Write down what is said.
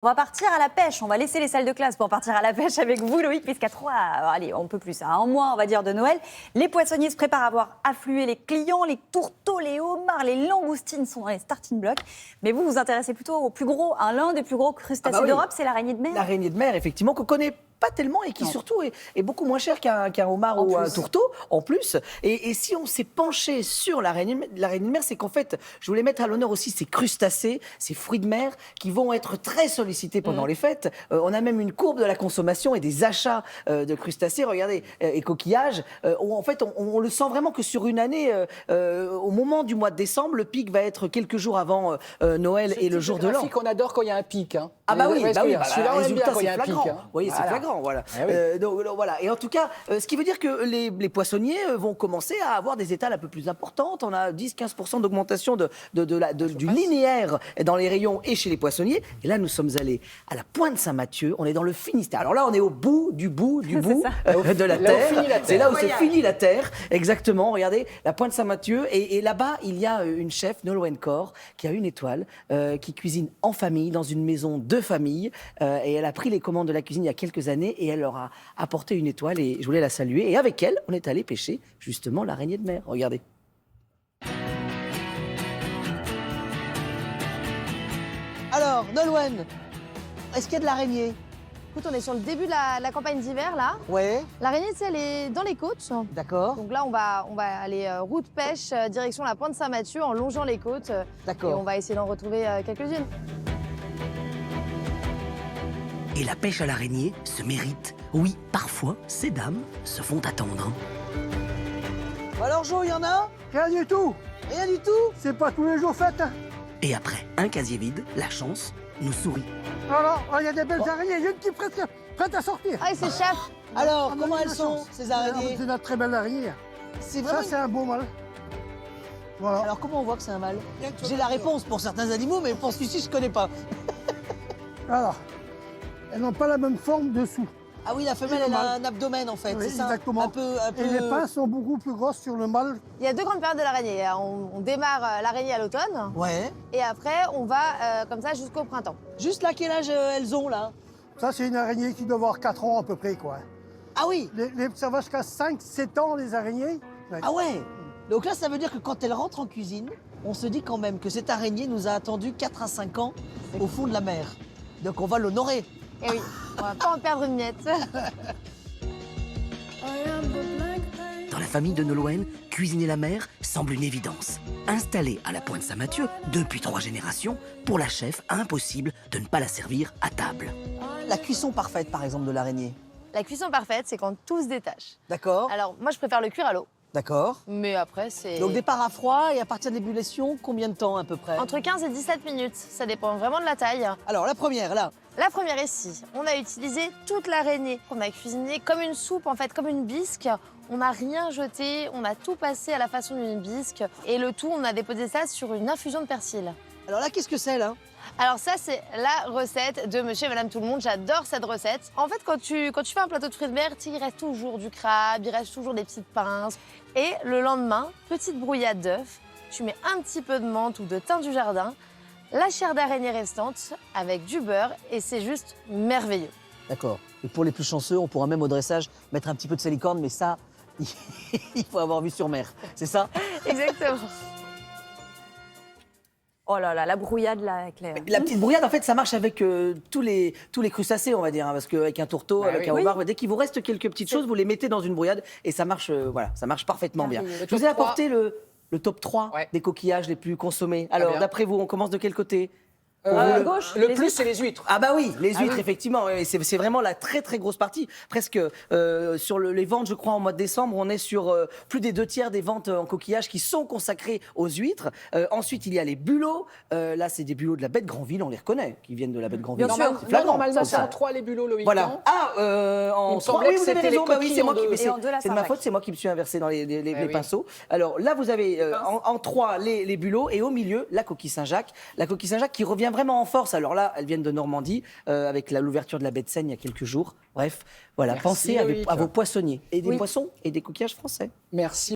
On va partir à la pêche, on va laisser les salles de classe pour partir à la pêche avec vous Loïc, puisqu'à 3, allez, on peut plus, à un mois on va dire de Noël, les poissonniers se préparent à voir affluer les clients, les tourteaux, les homards, les langoustines sont dans les starting blocks. Mais vous vous intéressez plutôt au plus gros, l'un des plus gros crustacés d'Europe, c'est l'araignée de mer. L'araignée de mer, effectivement, qu'on connaît pas tellement et qui surtout est beaucoup moins cher qu'un homard ou un tourteau en plus. Et si on s'est penché sur l'araignée de mer, c'est qu'en fait, je voulais mettre à l'honneur aussi ces crustacés, ces fruits de mer qui vont être très sollicités pendant les fêtes. On a même une courbe de la consommation et des achats de crustacés, regardez, et coquillages. Où en fait, on le sent vraiment que sur une année, au moment du mois de décembre, le pic va être quelques jours avant Noël et le jour de l'an. On adore quand il y a un pic. Hein. Ah bah oui, celui-là on aime bien quand il y a un pic. Vous voyez, c'est flagrant, voilà. Ah oui. Donc, voilà. Et en tout cas, ce qui veut dire que les poissonniers vont commencer à avoir des étals un peu plus importantes. On a 10-15% d'augmentation du linéaire dans les rayons et chez les poissonniers. Et là, nous sommes allés à la Pointe Saint-Mathieu. On est dans le Finistère. Alors là, on est au bout du bout de la terre. C'est là où se finit la terre. Exactement. Regardez, la Pointe Saint-Mathieu. Et là-bas, il y a une chef, Nolwenn Cor, qui a une étoile, qui cuisine en famille, dans une maison de famille. Et elle a pris les commandes de la cuisine il y a quelques années et elle leur a apporté une étoile et je voulais la saluer. Et avec elle, on est allé pêcher justement l'araignée de mer. Regardez. Alors, Nolwenn, est-ce qu'il y a de l'araignée? Écoute, on est sur le début de la campagne d'hiver, là. Ouais. L'araignée, tu sais, elle est dans les côtes. D'accord. Donc là, on va aller route pêche, direction la Pointe Saint-Mathieu, en longeant les côtes. D'accord. Et on va essayer d'en retrouver quelques-unes. Et la pêche à l'araignée se mérite. Oui, parfois, ces dames se font attendre. Alors, Jo, il y en a? Rien du tout. Rien du tout? C'est pas tous les jours fait. Hein. Et après un casier vide, la chance nous sourit. Alors, il y a des belles araignées. Il y a une qui est prête à sortir. Ah, c'est chef. Alors, Ah, comment mais elles sont, chance. ces araignées? C'est une très belle araignée. C'est vraiment... Ça, c'est un beau mâle. Voilà. Alors, comment on voit que c'est un mâle? J'ai la réponse pour certains animaux, mais pour celui-ci, je ne connais pas. Alors, elles n'ont pas la même forme dessous. Ah oui, la femelle, elle a un abdomen, en fait, Oui, c'est ça? exactement. Un peu... Et les pinces sont beaucoup plus grosses sur le mâle. Il y a deux grandes périodes de l'araignée. On démarre l'araignée à l'automne. Ouais. Et après, on va comme ça jusqu'au printemps. Juste là, quel âge elles ont, là? Ça, c'est une araignée qui doit avoir 4 ans à peu près, quoi. Ah oui. Ça va jusqu'à 5-7 ans, les araignées. Ouais. Ah ouais. Donc là, ça veut dire que quand elle rentre en cuisine, on se dit quand même que cette araignée nous a attendu 4 à 5 ans au fond de la mer. Donc on va l'honorer. Et oui, on va pas en perdre une miette. Dans la famille de Nolwenn, cuisiner la mer semble une évidence. Installée à la Pointe Saint-Mathieu depuis 3 générations, pour la chef, impossible de ne pas la servir à table. La cuisson parfaite, par exemple, de l'araignée. La cuisson parfaite, c'est quand tout se détache. D'accord. Alors, moi, je préfère le cuire à l'eau. D'accord. Mais après, c'est... Donc départ à froid et à partir d'ébullition, combien de temps à peu près? Entre 15 et 17 minutes, ça dépend vraiment de la taille. Alors la première, là. La première ici, on a utilisé toute l'araignée. On a cuisiné comme une soupe, en fait, comme une bisque. On n'a rien jeté, on a tout passé à la façon d'une bisque. Et le tout, on a déposé ça sur une infusion de persil. Alors là, qu'est-ce que c'est, là? Alors ça, c'est la recette de Monsieur et Madame Tout-le-Monde. J'adore cette recette. En fait, quand tu fais un plateau de fruits de mer, il reste toujours du crabe, il reste toujours des petites pinces. Et le lendemain, petite brouillade d'œufs, tu mets un petit peu de menthe ou de thym du jardin, la chair d'araignée restante avec du beurre et c'est juste merveilleux. D'accord. Et pour les plus chanceux, on pourra même au dressage mettre un petit peu de salicorne, mais ça, il faut avoir vu sur mer. C'est ça? Exactement. Oh là là, la brouillade là, Claire. La petite brouillade, en fait, ça marche avec tous les crustacés, on va dire, hein, parce qu'avec un tourteau, avec un homard, dès qu'il vous reste quelques petites choses, vous les mettez dans une brouillade et ça marche, voilà, ça marche parfaitement bien. Je vous ai apporté le top 3 des coquillages les plus consommés. Alors, d'après vous, on commence de quel côté? À gauche, Le plus, c'est les huîtres. Ah bah oui, les huîtres, effectivement. Et c'est vraiment la très très grosse partie. Presque sur les ventes, je crois, en mois de décembre, on est sur plus des 2/3 des ventes en coquillage qui sont consacrées aux huîtres. Ensuite, il y a les bulots. Là, c'est des bulots de la baie de Granville, on les reconnaît, qui viennent de la baie de Granville. Bien sûr. C'est flagrant, Normalement, c'est ça. en 3 les bulots, Loïc. Voilà. non En Il me 3, semblait oui, que vous avez c'était raison. les Bah oui, c'est moi coquilles qui. en deux. C'est de ma faute, c'est moi qui me suis inversé dans les oui. pinceaux. Alors là, vous avez en 3 les bulots et au milieu, la coquille Saint-Jacques. La coquille Saint-Jacques qui revient vraiment en force. Alors là, elles viennent de Normandie avec l'ouverture de la baie de Seine il y a quelques jours. Bref, voilà, Merci, pensez Loïc. à vos poissonniers et des poissons et des coquillages français. Merci.